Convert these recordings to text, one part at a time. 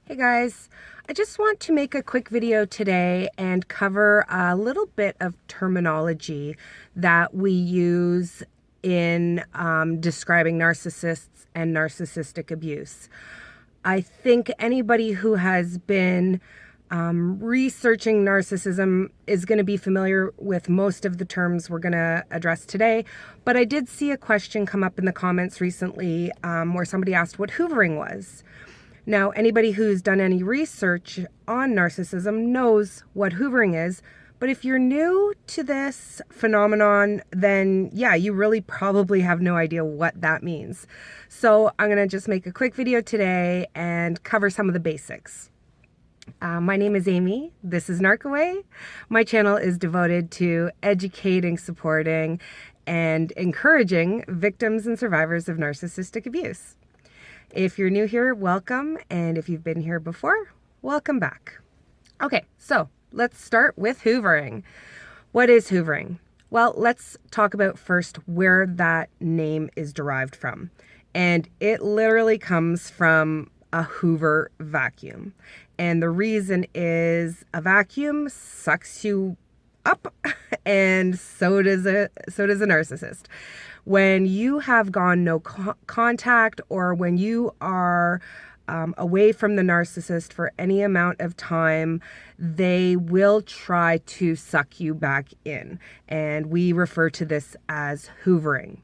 Hey guys, I just want to make a quick video today and cover a little bit of terminology that we use in describing narcissists and narcissistic abuse. I think anybody who has been researching narcissism is going to be familiar with most of the terms we're going to address today, but I did see a question come up in the comments recently where somebody asked what hoovering was. Now, anybody who's done any research on narcissism knows what hoovering is, but if you're new to this phenomenon, then yeah, you really probably have no idea what that means. So I'm going to just make a quick video today and cover some of the basics. My name is Amy. This is Narcaway. My channel is devoted to educating, supporting, and encouraging victims and survivors of narcissistic abuse. If you're new here, welcome. And if you've been here before, welcome back. Okay, so let's start with hoovering. What is hoovering? Well, let's talk about first where that name is derived from. And it literally comes from a Hoover vacuum. And the reason is a vacuum sucks you up, and so does a narcissist. When you have gone no contact, or when you are away from the narcissist for any amount of time, they will try to suck you back in. And we refer to this as hoovering.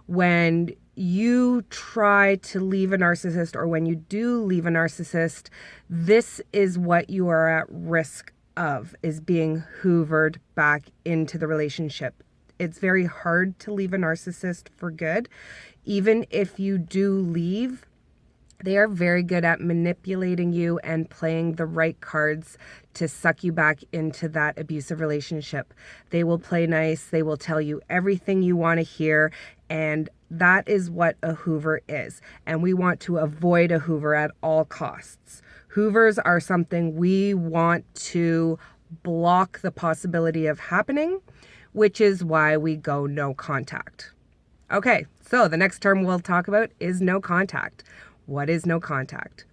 When you try to leave a narcissist, or when you do leave a narcissist, this is what you are at risk of, is being hoovered back into the relationship. It's very hard to leave a narcissist for good. Even if you do leave, they are very good at manipulating you and playing the right cards to suck you back into that abusive relationship. They will play nice. They will tell you everything you want to hear. And that is what a hoover is. And we want to avoid a hoover at all costs. Hoovers are something we want to block the possibility of happening, which is why we go no contact. Okay, so the next term we'll talk about is no contact. What is no contact?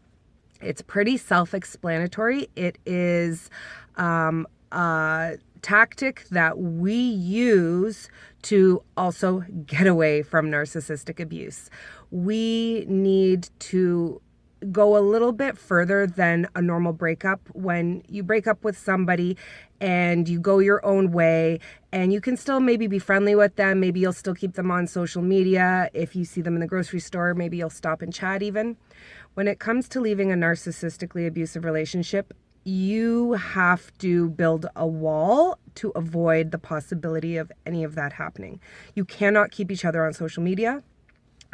It's pretty self-explanatory. It is a tactic that we use to also get away from narcissistic abuse. We need to go a little bit further than a normal breakup. When you break up with somebody and you go your own way, and you can still maybe be friendly with them, maybe you'll still keep them on social media. If you see them in the grocery store, maybe you'll stop and chat even. When it comes to leaving a narcissistically abusive relationship, you have to build a wall to avoid the possibility of any of that happening. You cannot keep each other on social media.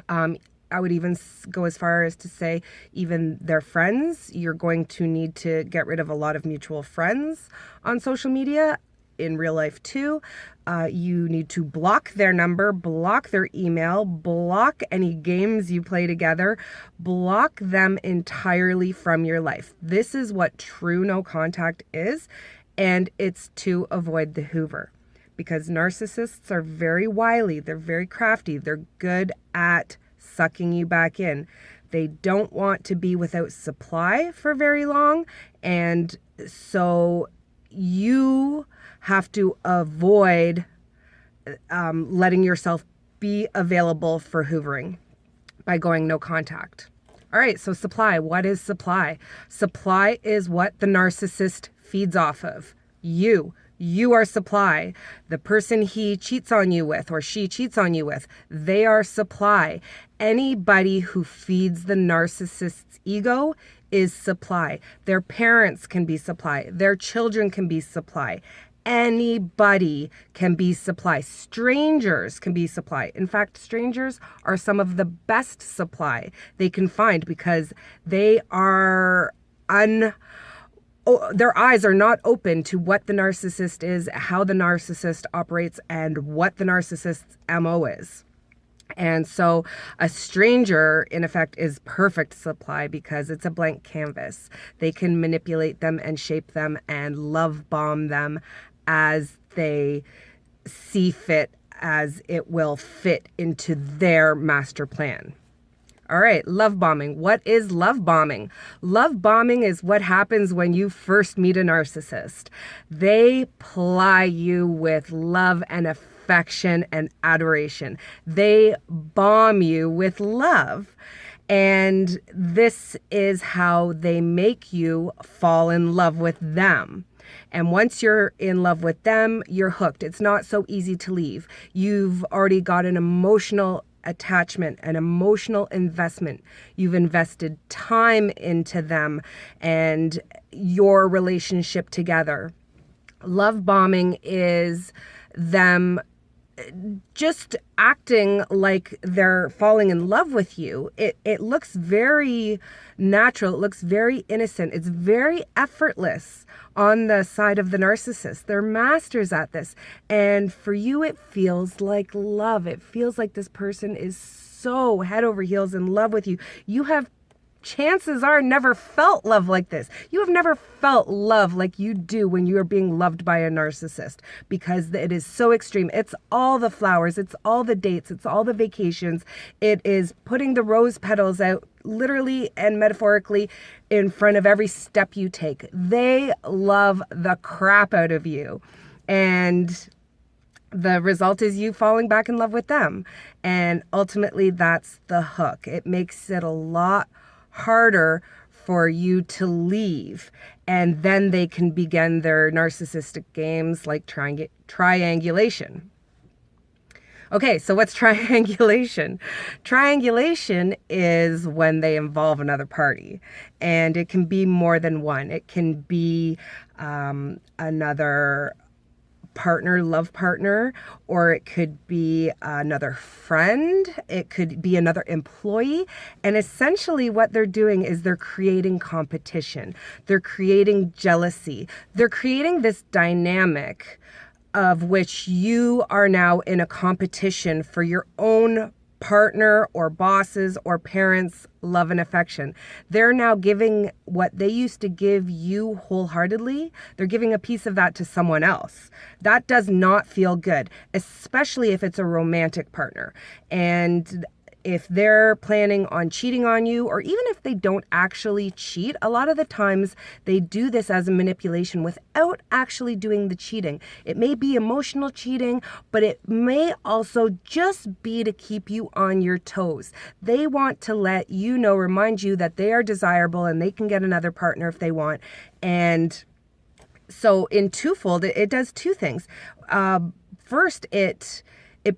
I would even go as far as to say even their friends. You're going to need to get rid of a lot of mutual friends on social media, in real life too. You need to block their number, block their email, block any games you play together, block them entirely from your life. This is what true no contact is, and it's to avoid the hoover. Because narcissists are very wily, they're very crafty, they're good at sucking you back in. They don't want to be without supply for very long, and so you have to avoid letting yourself be available for hoovering by going no contact. All right, so supply. What is supply? Supply is what the narcissist feeds off of. You are supply. The person he cheats on you with, or she cheats on you with, they are supply. Anybody who feeds the narcissist's ego is supply. Their parents can be supply. Their children can be supply. Anybody can be supply. Strangers can be supply. In fact, strangers are some of the best supply they can find, because they are their eyes are not open to what the narcissist is, how the narcissist operates, and what the narcissist's MO is. And so a stranger, in effect, is perfect supply because it's a blank canvas. They can manipulate them and shape them and love bomb them as they see fit, as it will fit into their master plan. All right, love bombing. What is love bombing? Love bombing is what happens when you first meet a narcissist. They ply you with love and affection and adoration. They bomb you with love. And this is how they make you fall in love with them. And once you're in love with them, you're hooked. It's not so easy to leave. You've already got an emotional attachment, an emotional investment. You've invested time into them and your relationship together. Love bombing is them just acting like they're falling in love with you. It looks very natural. It looks very innocent. It's very effortless on the side of the narcissist. They're masters at this. And for you, it feels like love. It feels like this person is so head over heels in love with you. You have, chances are, never felt love like this. You have never felt love like you do when you are being loved by a narcissist, because it is so extreme. It's all the flowers, it's all the dates, it's all the vacations. It is putting the rose petals out, literally and metaphorically, in front of every step you take. They love the crap out of you. And the result is you falling back in love with them. And ultimately, that's the hook. It makes it a lot harder for you to leave, and then they can begin their narcissistic games like triangulation. Okay, so what's triangulation? Triangulation is when they involve another party, and it can be more than one. It can be another partner, love partner, or it could be another friend, it could be another employee. And essentially what they're doing is they're creating competition. They're creating jealousy. They're creating this dynamic of which you are now in a competition for your own partner or bosses or parents' love and affection. They're now giving what they used to give you wholeheartedly. They're giving a piece of that to someone else. That does not feel good, especially if it's a romantic partner. And if they're planning on cheating on you, or even if they don't actually cheat, a lot of the times they do this as a manipulation without actually doing the cheating. It may be emotional cheating, but it may also just be to keep you on your toes. They want to let you know, remind you that they are desirable and they can get another partner if they want. And so in twofold, it does two things. First, it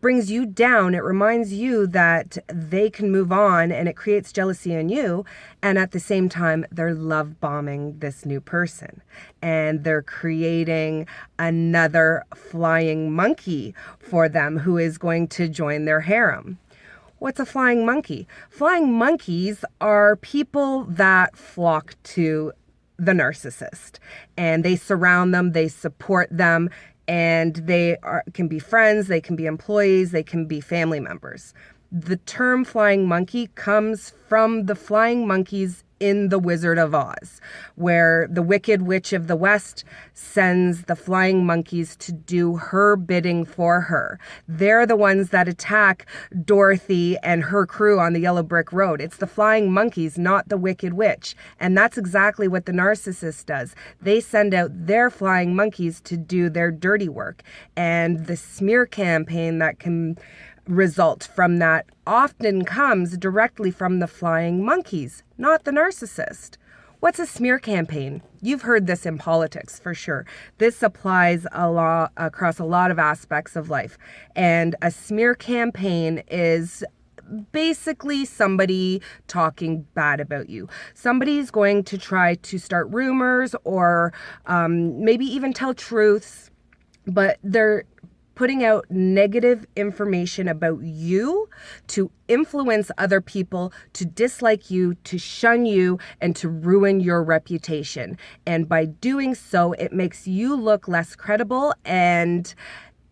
brings you down. It reminds you that they can move on, and it creates jealousy in you. And at the same time, they're love bombing this new person, and they're creating another flying monkey for them who is going to join their harem. What's a flying monkey? Flying monkeys are people that flock to the narcissist, and they surround them, they support them, and they can be friends, they can be employees, they can be family members. The term flying monkey comes from the flying monkeys in The Wizard of Oz, where the Wicked Witch of the West sends the flying monkeys to do her bidding for her. They're the ones that attack Dorothy and her crew on the Yellow Brick Road. It's the flying monkeys, not the Wicked Witch. And that's exactly what the narcissist does. They send out their flying monkeys to do their dirty work. And the smear campaign that can result from that often comes directly from the flying monkeys, not the narcissist. What's a smear campaign? You've heard this in politics for sure. This applies a lot across a lot of aspects of life. And a smear campaign is basically somebody talking bad about you. Somebody's going to try to start rumors or maybe even tell truths, but they're putting out negative information about you to influence other people to dislike you, to shun you, and to ruin your reputation. And by doing so, it makes you look less credible, and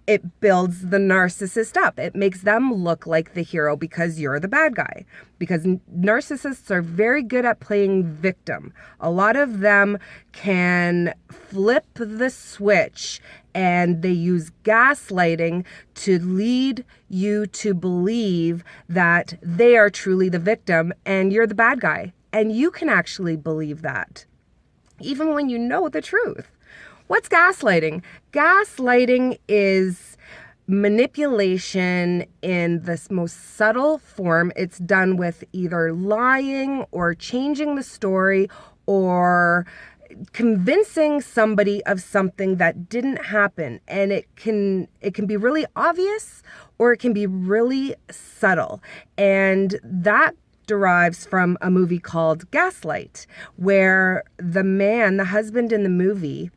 it builds the narcissist up. It makes them look like the hero because you're the bad guy. Because narcissists are very good at playing victim. A lot of them can flip the switch, and they use gaslighting to lead you to believe that they are truly the victim and you're the bad guy. And you can actually believe that, even when you know the truth. What's gaslighting? Gaslighting is manipulation in this most subtle form. It's done with either lying or changing the story or convincing somebody of something that didn't happen. And it can be really obvious or it can be really subtle. And that derives from a movie called Gaslight, where the husband in the movie,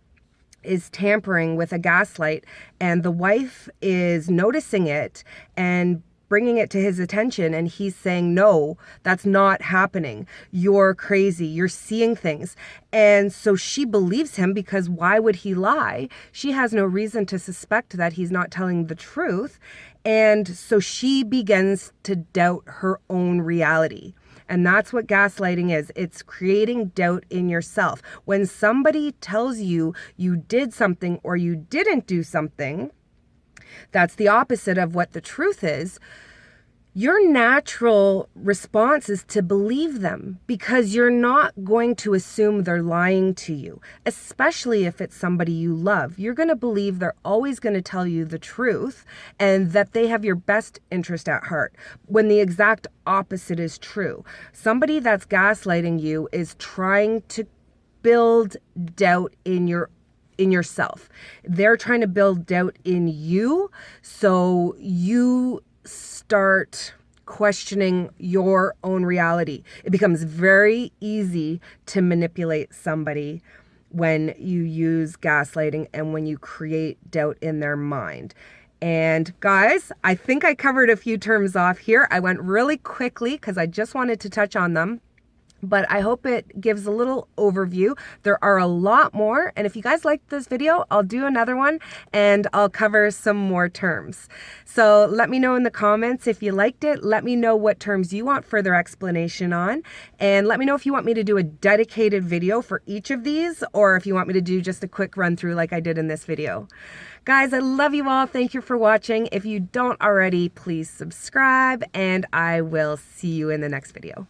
is tampering with a gaslight, and the wife is noticing it and bringing it to his attention, and he's saying, no, that's not happening. You're crazy. You're seeing things. And so she believes him, because why would he lie? She has no reason to suspect that he's not telling the truth. And so she begins to doubt her own reality. And that's what gaslighting is. It's creating doubt in yourself. When somebody tells you you did something or you didn't do something, that's the opposite of what the truth is. Your natural response is to believe them, because you're not going to assume they're lying to you, especially if it's somebody you love. You're going to believe they're always going to tell you the truth and that they have your best interest at heart, when the exact opposite is true. Somebody that's gaslighting you is trying to build doubt in yourself. They're trying to build doubt in you, so you start questioning your own reality. It becomes very easy to manipulate somebody when you use gaslighting and when you create doubt in their mind. And guys, I think I covered a few terms off here. I went really quickly because I just wanted to touch on them, but I hope it gives a little overview. There are a lot more, and if you guys liked this video, I'll do another one and I'll cover some more terms. So let me know in the comments if you liked it. Let me know what terms you want further explanation on, and let me know if you want me to do a dedicated video for each of these, or if you want me to do just a quick run through like I did in this video. Guys, I love you all. Thank you for watching. If you don't already, please subscribe, and I will see you in the next video.